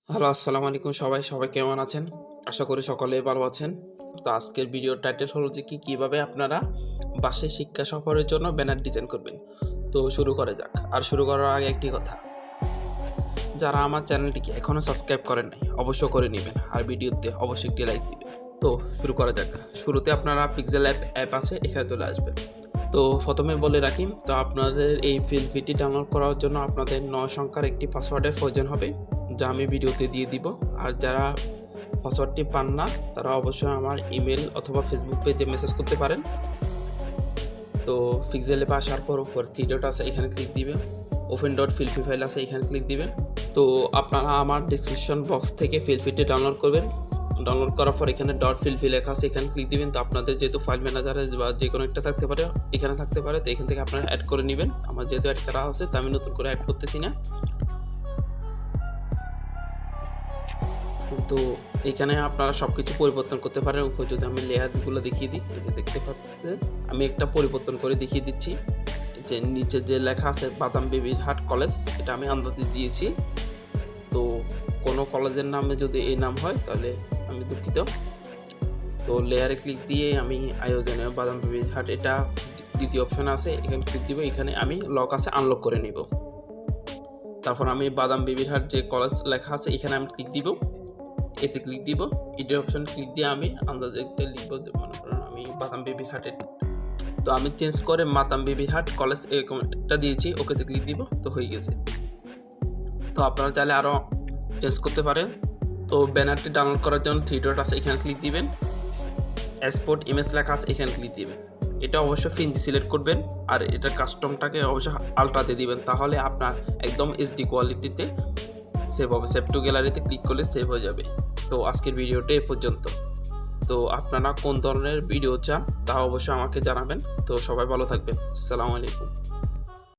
Hello, আসসালামু আলাইকুম সবাই কেমন আছেন? আশা করি সকলেই ভালো আছেন। তো আজকের ভিডিওর টাইটেল হলো যে কিভাবে আপনারা বার্ষিক শিক্ষা সফরের জন্য ব্যানার ডিজাইন করবেন। তো শুরু করা যাক। আর শুরু করার আগে একটি কথা, যারা আমার চ্যানেলটিকে এখনও সাবস্ক্রাইব করেন নাই অবশ্যই করে নেবেন, আর ভিডিওতে অবশ্যই একটি লাইক দিবেন। তো শুরু করা যাক। শুরুতে আপনারা পিক্সেল অ্যাপ আছে, এখানে চলে আসবেন। তো প্রথমে বলে রাখি, তো আপনাদের এই ফিলফিটি ডাউনলোড করার জন্য আপনাদের 9 সংখ্যার একটি পাসওয়ার্ডের প্রয়োজন হবে, যা আমি ভিডিওতে দিয়ে দিব। আর যারা পাসওয়ার্ডটি পান না, তারা অবশ্যই আমার ইমেল অথবা ফেসবুক পেজে মেসেজ করতে পারেন। তো পিক্সেল অ্যাপে আসার পর উপর থ্রি ডট আছে, এখানে ক্লিক দিবেন। ওপেন ডট ফিলফি ফাইল আছে, এখানে ক্লিক দিবেন। তো আপনারা আমার ডিসক্রিপশন বক্স থেকে ফিলফিটি ডাউনলোড করবেন। ডাউনলোড করার পর এখানে ডট ফিলফি লেখা আছে, এখানে ক্লিক দিবেন। তো আপনাদের যেহেতু ফাইল ম্যানেজারে বা যে কোনো একটা থাকতে পারে, এখানে থাকতে পারে, তো এখান থেকে আপনারা অ্যাড করে নেবেন। আমার যেহেতু অ্যাড করা আছে, তো আমি নতুন করে অ্যাড করতেছি না। তো এখানে আপনারা সব কিছু পরিবর্তন করতে পারেন। উপর যদি আমি লেয়ারগুলো দেখিয়ে দিই, এই যে দেখতে পাচ্ছেন, আমি একটা পরিবর্তন করে দেখিয়ে দিচ্ছি। যে নিচে যে লেখা আছে বাদাম বেবির হাট কলেজ, এটা আমি আন্দাজে দিয়েছি। তো কোনো কলেজের নামে যদি এই নাম হয় তাহলে আমি দুঃখিত। তো লেয়ারে ক্লিক দিয়ে আমি আয়োজনে বাদাম বেবির হাট, এটা দ্বিতীয় অপশন আছে, এখানে ক্লিক দিব। এখানে আমি লক আছে, আনলক করে নিব। তারপর আমি বাদাম বেবির হাট যে কলেজ লেখা আছে, এখানে আমি ক্লিক দিব। এতে ক্লিক দিব। এডিট অপশন ক্লিক দিয়ে আমি আন্দাজে একটা লিখব, মনে করেন আমি বাদাম বেবির হাটের। তো আমি চেঞ্জ করে মাতাম বেবির হাট কলেজ এটা দিয়েছি, ওকেতে ক্লিক দিব। তো হয়ে গেছে। তো আপনারা চাইলে আরও চেঞ্জ করতে পারেন। তো ব্যানারটি ডাউনলোড করার জন্য থ্রি ডট আছে, এখানে ক্লিক দিবেন। এক্সপোর্ট ইমেজ লেখা আছে, এখানে ক্লিক দিবেন। এটা অবশ্যই ফিনজি সিলেক্ট করবেন, আর এটা কাস্টমটাকে অবশ্যই আলট্রাতে দিবেন, তাহলে আপনার একদম এইচডি কোয়ালিটিতে সেভ হবে। সেভ টু গ্যালারিতে ক্লিক করলে সেভ হয়ে যাবে। তো আজকের ভিডিওটা এ পর্যন্ত। তো আপনারা কোন ধরনের ভিডিও চান তা অবশ্যই আমাকে জানাবেন। তো সবাই ভালো থাকবেন। আসসালামু আলাইকুম।